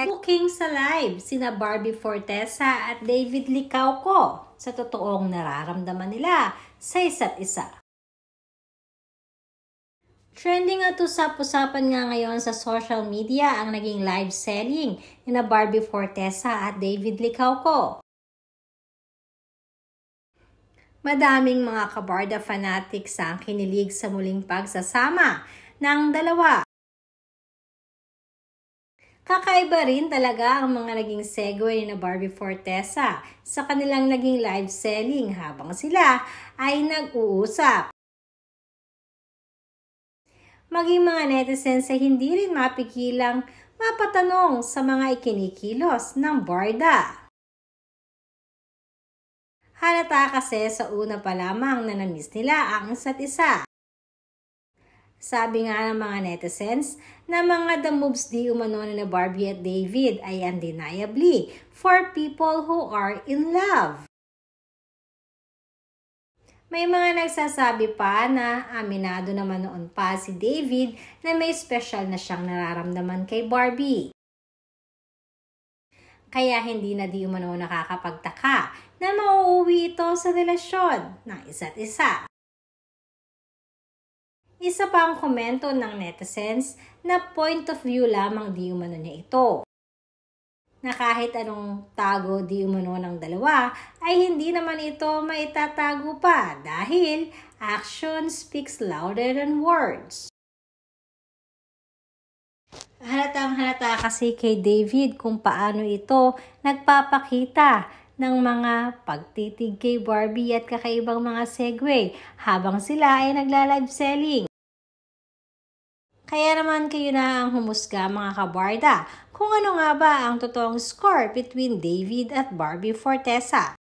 booking sa live sina Barbie Fortesa at David Licauco sa totoong nararamdaman nila sa isa't isa. Trending at usap-usapan nga ngayon sa social media ang naging live selling ni Barbie Fortesa at David Licauco. Madaming mga kabarda fanatics ang kinilig sa muling pagsasama ng dalawa. Kakaiba rin talaga ang mga naging segue ni Barbie Fortesa sa kanilang naging live selling habang sila ay nag-uusap. Maging mga netizens ay hindi rin mapigilang mapatanong sa mga ikinikilos ng barda. Halata kasi sa una pa lamang na na-miss nila ang isa't isa. Sabi nga ng mga netizens na mga the moves di umano ni Barbie at David ay undeniably for people who are in love. May mga nagsasabi pa na aminado naman noon pa si David na may special na siyang nararamdaman kay Barbie. Kaya hindi na di umano nakakapagtaka na mauuwi ito sa relasyon ng isa't isa. Isa pa ang komento ng netizens na point of view lamang di umano niya ito. Na kahit anong tago di umano ng dalawa ay hindi naman ito maitatago pa dahil action speaks louder than words. Halatang halata kasi kay David kung paano ito nagpapakita ng mga pagtitig kay Barbie at kakaibang mga segue habang sila ay nagla-live selling. Kaya naman kayo na ang humusga mga kabarda kung ano nga ba ang totoong score between David at Barbie Fortesa.